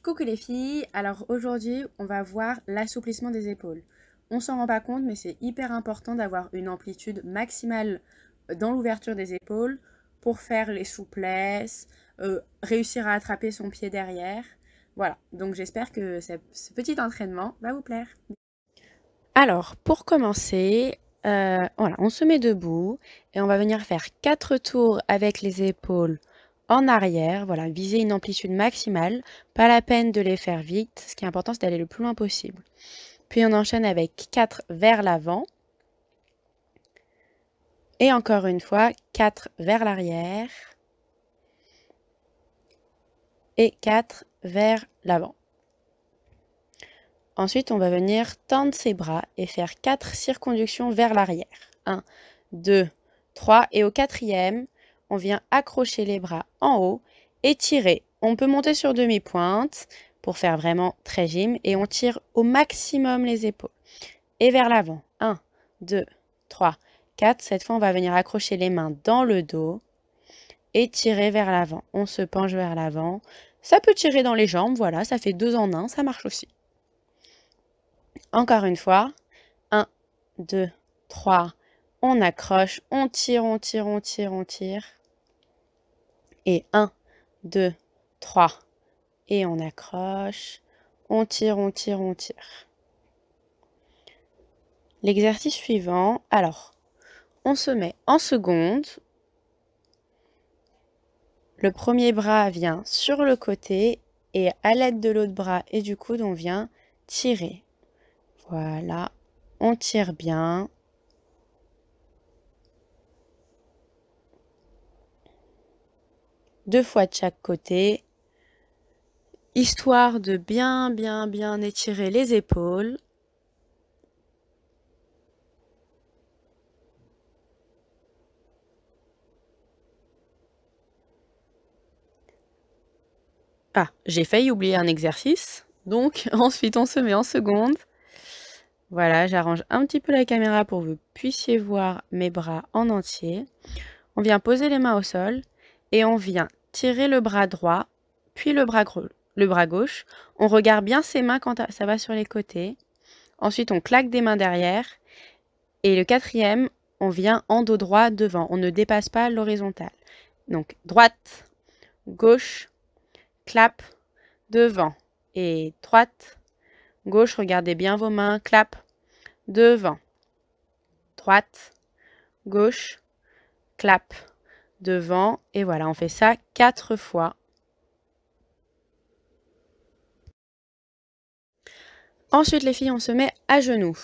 Coucou les filles, alors aujourd'hui on va voir l'assouplissement des épaules. On s'en rend pas compte mais c'est hyper important d'avoir une amplitude maximale dans l'ouverture des épaules pour faire les souplesses, réussir à attraper son pied derrière. Voilà, donc j'espère que ce petit entraînement va vous plaire. Alors pour commencer, voilà, on se met debout et on va venir faire 4 tours avec les épaules en arrière, voilà, viser une amplitude maximale, pas la peine de les faire vite, ce qui est important c'est d'aller le plus loin possible. Puis on enchaîne avec 4 vers l'avant, et encore une fois, 4 vers l'arrière, et 4 vers l'avant. Ensuite, on va venir tendre ses bras et faire 4 circonductions vers l'arrière. 1, 2, 3, et au quatrième, on vient accrocher les bras en haut et tirer. On peut monter sur demi-pointe pour faire vraiment très gym et on tire au maximum les épaules. Et vers l'avant. 1, 2, 3, 4. Cette fois, on va venir accrocher les mains dans le dos et tirer vers l'avant. On se penche vers l'avant. Ça peut tirer dans les jambes, voilà, ça fait 2 en 1, ça marche aussi. Encore une fois. 1, 2, 3. On accroche, on tire, on tire, on tire, on tire. Et 1, 2, 3. Et on accroche. On tire, on tire, on tire. L'exercice suivant, alors, on se met en seconde. Le premier bras vient sur le côté et à l'aide de l'autre bras et du coude, on vient tirer. Voilà, on tire bien. Deux fois de chaque côté, histoire de bien étirer les épaules. Ah, j'ai failli oublier un exercice, donc ensuite on se met en seconde. Voilà, j'arrange un petit peu la caméra pour que vous puissiez voir mes bras en entier. On vient poser les mains au sol et on vient tirer le bras droit, puis le bras gauche. On regarde bien ses mains quand ça va sur les côtés. Ensuite, on claque des mains derrière. Et le quatrième, on vient en dos droit devant. On ne dépasse pas l'horizontale. Donc, droite, gauche, clap, devant. Et droite, gauche, regardez bien vos mains, clap, devant. Droite, gauche, clap, devant. Et voilà, on fait ça 4 fois. Ensuite, les filles, on se met à genoux.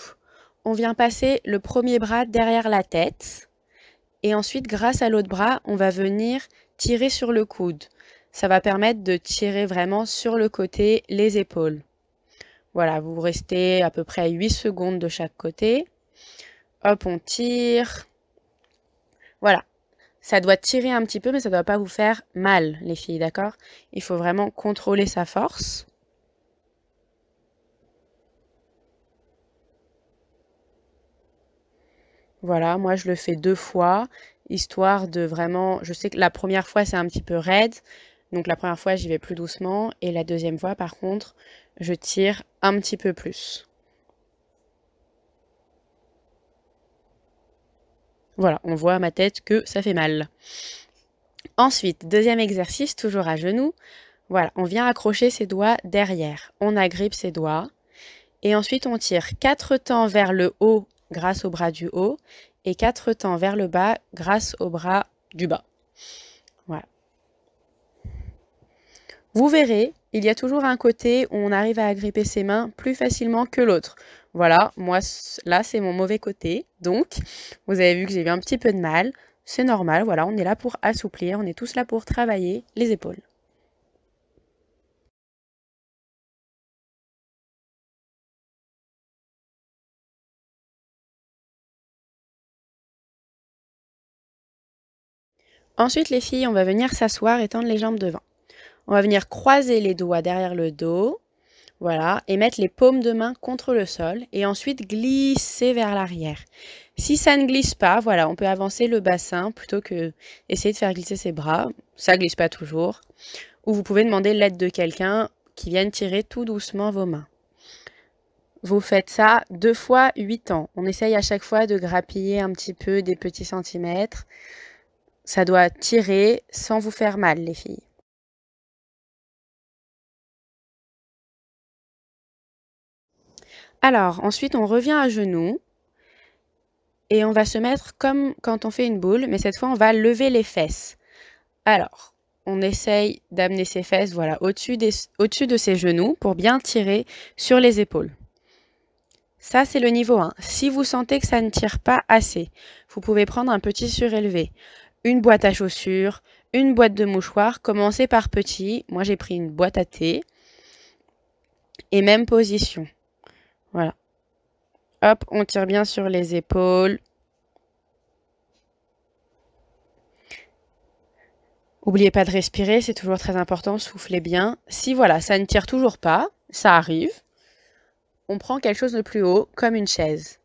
On vient passer le premier bras derrière la tête. Et ensuite, grâce à l'autre bras, on va venir tirer sur le coude. Ça va permettre de tirer vraiment sur le côté les épaules. Voilà, vous restez à peu près 8 secondes de chaque côté. Hop, on tire. Voilà. Ça doit tirer un petit peu, mais ça ne doit pas vous faire mal, les filles, d'accord? Il faut vraiment contrôler sa force. Voilà, moi je le fais 2 fois, histoire de vraiment... Je sais que la première fois c'est un petit peu raide, donc la première fois j'y vais plus doucement, et la deuxième fois par contre, je tire un petit peu plus. Voilà, on voit à ma tête que ça fait mal. Ensuite, deuxième exercice, toujours à genoux. Voilà, on vient accrocher ses doigts derrière. On agrippe ses doigts. Et ensuite, on tire 4 temps vers le haut grâce au bras du haut et 4 temps vers le bas grâce au bras du bas. Voilà. Vous verrez, il y a toujours un côté où on arrive à agripper ses mains plus facilement que l'autre. Voilà, moi, là, c'est mon mauvais côté. Donc, vous avez vu que j'ai eu un petit peu de mal. C'est normal, voilà, on est là pour assouplir, on est tous là pour travailler les épaules. Ensuite, les filles, on va venir s'asseoir et tendre les jambes devant. On va venir croiser les doigts derrière le dos, voilà, et mettre les paumes de main contre le sol, et ensuite glisser vers l'arrière. Si ça ne glisse pas, voilà, on peut avancer le bassin plutôt que essayer de faire glisser ses bras. Ça glisse pas toujours. Ou vous pouvez demander l'aide de quelqu'un qui viennent tirer tout doucement vos mains. Vous faites ça 2 fois 8 ans. On essaye à chaque fois de grappiller un petit peu des petits centimètres. Ça doit tirer sans vous faire mal, les filles. Alors, ensuite, on revient à genoux. Et on va se mettre comme quand on fait une boule, mais cette fois, on va lever les fesses. Alors, on essaye d'amener ses fesses voilà, au-dessus de ses genoux pour bien tirer sur les épaules. Ça, c'est le niveau 1. Si vous sentez que ça ne tire pas assez, vous pouvez prendre un petit surélevé. Une boîte à chaussures, une boîte de mouchoirs. Commencez par petit. Moi, j'ai pris une boîte à thé. Et même position. Voilà. Hop, on tire bien sur les épaules. N'oubliez pas de respirer, c'est toujours très important, soufflez bien. Si voilà, ça ne tire toujours pas, ça arrive, on prend quelque chose de plus haut, comme une chaise.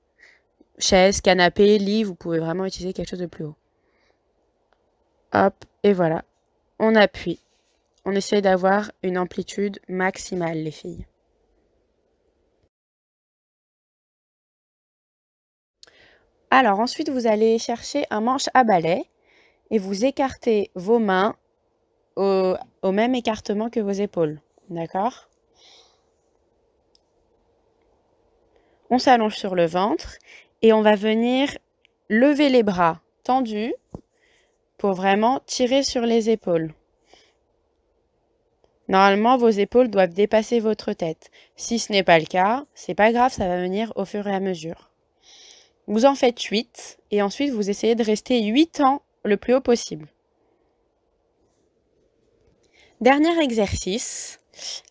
Chaise, canapé, lit, vous pouvez vraiment utiliser quelque chose de plus haut. Hop, et voilà, on appuie. On essaye d'avoir une amplitude maximale, les filles. Alors ensuite, vous allez chercher un manche à balai et vous écartez vos mains au même écartement que vos épaules. D'accord ? On s'allonge sur le ventre et on va venir lever les bras tendus pour vraiment tirer sur les épaules. Normalement, vos épaules doivent dépasser votre tête. Si ce n'est pas le cas, c'est pas grave, ça va venir au fur et à mesure. Vous en faites 8 et ensuite vous essayez de rester 8 ans le plus haut possible. Dernier exercice.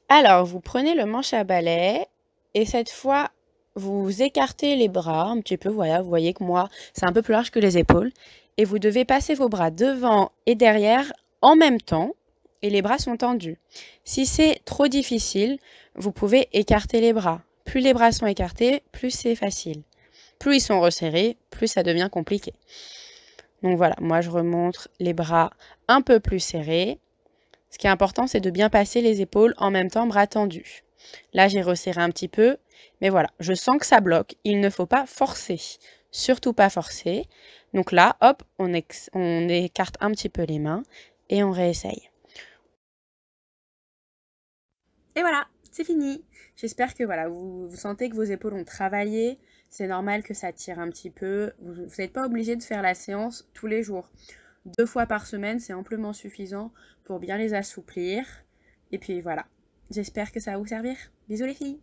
Alors, vous prenez le manche à balai et cette fois, vous écartez les bras un petit peu. Voilà, vous voyez que moi, c'est un peu plus large que les épaules. Et vous devez passer vos bras devant et derrière en même temps. Et les bras sont tendus. Si c'est trop difficile, vous pouvez écarter les bras. Plus les bras sont écartés, plus c'est facile. Plus ils sont resserrés, plus ça devient compliqué. Donc voilà, moi je remonte les bras un peu plus serrés. Ce qui est important, c'est de bien passer les épaules en même temps, bras tendus. Là, j'ai resserré un petit peu, mais voilà, je sens que ça bloque. Il ne faut pas forcer, surtout pas forcer. Donc là, hop, on écarte un petit peu les mains et on réessaye. Et voilà, c'est fini. J'espère que voilà, vous sentez que vos épaules ont travaillé. C'est normal que ça tire un petit peu. Vous n'êtes pas obligé de faire la séance tous les jours. 2 fois par semaine, c'est amplement suffisant pour bien les assouplir. Et puis voilà, j'espère que ça va vous servir. Bisous les filles!